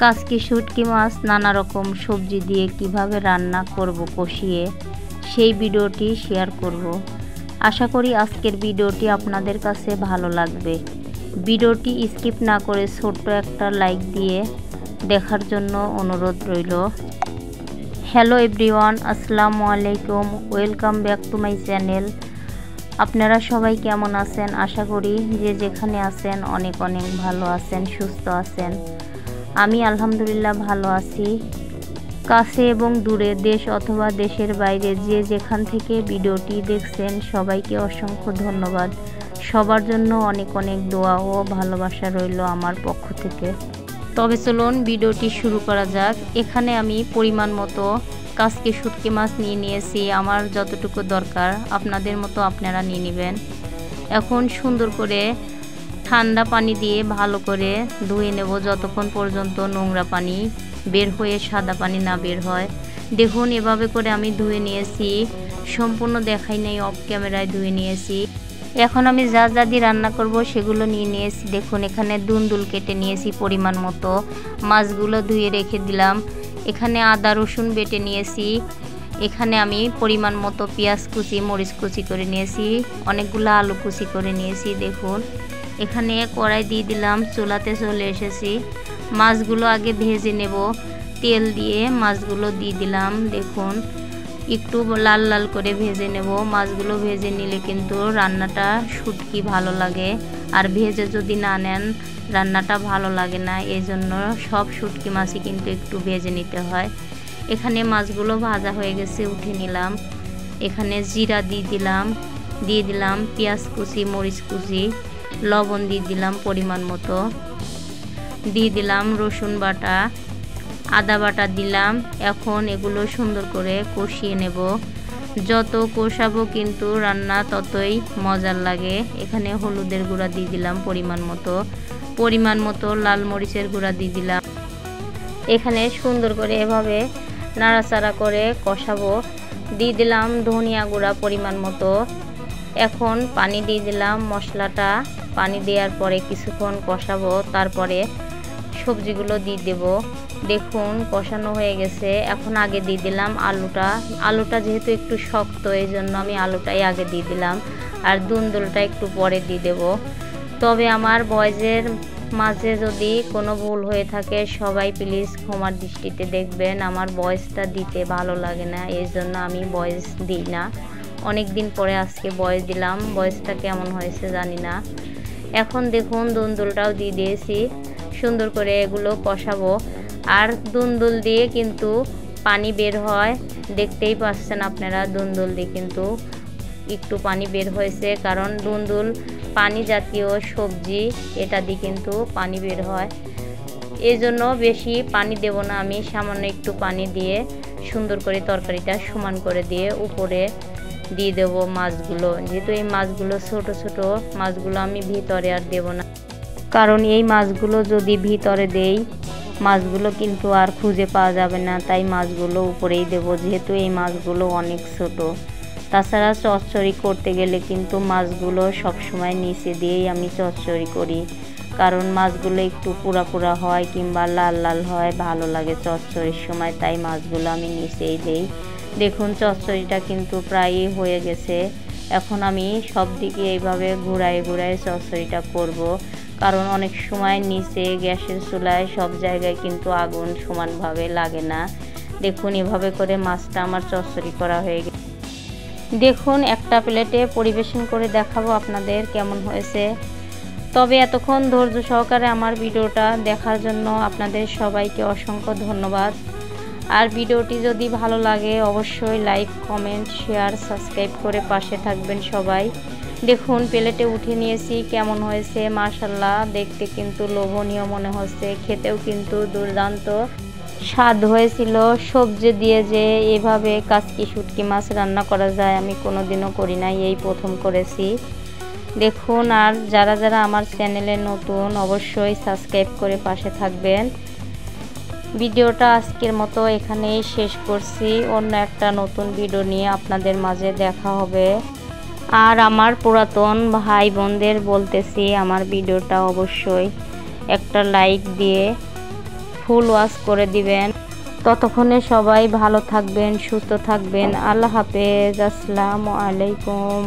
কাচকি শুটকি মাছ নানা রকম সবজি দিয়ে কিভাবে রান্না করব কষিয়ে, সেই ভিডিওটি শেয়ার করব। আশা করি আজকের ভিডিওটি আপনাদের কাছে ভালো লাগবে। ভিডিওটি স্কিপ না করে ছোট্ট একটা লাইক দিয়ে দেখার জন্য অনুরোধ রইল। হ্যালো এভরিওয়ান, আসসালামু আলাইকুম, welcome back to my channel. আপনারা সবাই কেমন আছেন? আশা করি যে যেখানে আছেন অনেক অনেক ভালো আছেন, সুস্থ আছেন। আমি আলহামদুলিল্লাহ ভালো আছি। কাছে এবং দূরে, দেশ অথবা দেশের বাইরে যে যেখান থেকে ভিডিওটি দেখছেন সবাইকে অসংখ্য ধন্যবাদ। সবার জন্য অনেক অনেক দোয়া ও ভালোবাসা রইল আমার পক্ষ থেকে। তবে চলুন ভিডিওটি শুরু করা যাক। এখানে আমি পরিমাণ মতো কাচকি শুটকি মাছ নিয়েছি। আমার যতটুকু দরকার আপনাদের মতো আপনারা নিয়ে নেবেন। এখন সুন্দর করে ঠান্ডা পানি দিয়ে ভালো করে ধুয়ে নেব যতক্ষণ পর্যন্ত নোংরা পানি বের হয়ে সাদা পানি না বের হয়। দেখুন এভাবে করে আমি ধুয়ে নিয়েছি, সম্পূর্ণ দেখাই নেই, অফ ক্যামেরায় ধুয়ে নিয়েছি। এখন আমি যা যা দিয়ে রান্না করব সেগুলো নিয়ে নিয়েছি। দেখুন এখানে দুন্দুল কেটে নিয়েছি পরিমাণ মতো, মাছগুলো ধুয়ে রেখে দিলাম। এখানে আদা রসুন বেটে নিয়েছি। এখানে আমি পরিমাণ মতো পেঁয়াজ কুচি, মরিচ কুচি করে নিয়েছি, অনেকগুলো আলু কুচি করে নিয়েছি। দেখুন এখানে কড়াই দিয়ে দিলাম, চুলাতে চলে এসেছি। মাছগুলো আগে ভেজে নেব, তেল দিয়ে মাছগুলো দিয়ে দিলাম। দেখুন একটু লাল লাল করে ভেজে নেব। মাছগুলো ভেজে নিলে কিন্তু রান্নাটা শুটকি ভালো লাগে, আর ভেজে যদি না নেন রান্নাটা ভালো লাগে না। এই জন্য সব শুটকি মাছই কিন্তু একটু ভেজে নিতে হয়। এখানে মাছগুলো ভাজা হয়ে গেছে, উঠে নিলাম। এখানে জিরা দিয়ে দিলাম পেঁয়াজ কুচি, মরিচ কুচি, লবণ দিয়ে দিলাম পরিমাণ মতো, দিয়ে দিলাম রসুন বাটা, আদা বাটা দিলাম। এখন এগুলো সুন্দর করে কষিয়ে নেব। যত কষাবো কিন্তু রান্না ততই মজার লাগে। এখানে হলুদের গুঁড়া দিয়ে দিলাম পরিমাণ মতো লাল মরিচের গুঁড়া দিয়ে দিলাম। এখানে সুন্দর করে এভাবে নাড়াচাড়া করে কষাবো। দিয়ে দিলাম ধনিয়া গুঁড়া পরিমাণ মতো। এখন পানি দিয়ে দিলাম। মশলাটা পানি দেওয়ার পরে কিছুক্ষণ কষাবো, তারপরে সবজিগুলো দিয়ে দেব। দেখুন কষানো হয়ে গেছে। এখন আগে দিয়ে দিলাম আলুটা যেহেতু একটু শক্ত, এই জন্য আমি আলুটাই আগে দিয়ে দিলাম, আর দুন্দুলটা একটু পরে দিয়ে দেব। তবে আমার ভয়েসের মাঝে যদি কোনো ভুল হয়ে থাকে সবাই প্লিজ ক্ষমার দৃষ্টিতে দেখবেন। আমার ভয়েসটা দিতে ভালো লাগে না, এই জন্য আমি ভয়েস দিই না। অনেক দিন পরে আজকে ভয়েস দিলাম, ভয়েসটা কেমন হয়েছে জানি না। এখন দেখুন দুন্দুলটাও দিয়ে দিয়েছি। সুন্দর করে এগুলো কষাবো। আর দুন্দুল দিয়ে কিন্তু পানি বের হয়, দেখতেই পাচ্ছেন আপনারা। দুন্দুল দিয়ে কিন্তু একটু পানি বের হয়েছে, কারণ দুন্দুল পানি জাতীয় সবজি, এটা দিয়ে কিন্তু পানি বের হয়। এই জন্য বেশি পানি দেব না আমি, সামান্য একটু পানি দিয়ে সুন্দর করে তরকারিটা সমান করে দিয়ে উপরে দিয়ে দেবো মাছগুলো। যেহেতু এই মাছগুলো ছোট ছোট মাছগুলো আমি ভিতরে আর দেব না, কারণ এই মাছগুলো যদি ভিতরে দেই মাছগুলো কিন্তু আর খুঁজে পাওয়া যাবে না, তাই মাছগুলো উপরেই দেব, যেহেতু এই মাছগুলো অনেক ছোট। তাছাড়া চচ্চড়ি করতে গেলে কিন্তু মাছগুলো সবসময় নিচে দিয়েই আমি চচ্চড়ি করি, কারণ মাছগুলো একটু পুরা পুরা হয় কিংবা লাল লাল হয়, ভালো লাগে চচ্চড়ির সময়, তাই মাছগুলো আমি নিচেই দেই। দেখুন চচ্চড়িটা কিন্তু প্রায়ই হয়ে গেছে। এখন আমি সব দিকে এইভাবে ঘুরায় ঘুরায় চচ্চড়িটা করব, কারণ অনেক সময় নিচে গ্যাসের চুলায় সব জায়গায় কিন্তু আগুন সমানভাবে লাগে না। দেখুন এভাবে করে মাছটা আমার চচ্চড়ি করা হয়ে গেছে। দেখুন একটা প্লেটে পরিবেশন করে দেখাবো আপনাদের কেমন হয়েছে। তবে এতক্ষণ ধৈর্য সহকারে আমার ভিডিওটা দেখার জন্য আপনাদের সবাইকে অসংখ্য ধন্যবাদ। আর ভিডিওটি যদি ভালো লাগে অবশ্যই লাইক, কমেন্ট, শেয়ার, সাবস্ক্রাইব করে পাশে থাকবেন সবাই। দেখুন প্লেটে উঠে নিয়েছি, কেমন হয়েছে মাশাআল্লাহ, দেখতে কিন্তু লোভনীয় মনে হচ্ছে, খেতেও কিন্তু দুর্দান্ত স্বাদ হয়েছিল। সবজি দিয়ে যে এভাবে কাচকি শুটকি মাছ রান্না করা যায় আমি কোনোদিনও করি নাই, এই প্রথম করেছি। দেখুন আর যারা যারা আমার চ্যানেলে নতুন অবশ্যই সাবস্ক্রাইব করে পাশে থাকবেন। ভিডিওটা আজকের মতো এখানেই শেষ করছি। অন্য একটা নতুন ভিডিও নিয়ে আপনাদের মাঝে দেখা হবে। আর আমার পুরাতন ভাই বোনদের বলতেছি আমার ভিডিওটা অবশ্যই একটা লাইক দিয়ে ফুল ওয়াচ করে দিবেন। ততক্ষণে সবাই ভালো থাকবেন, সুস্থ থাকবেন। আল্লাহ হাফেজ। আসসালামু আলাইকুম।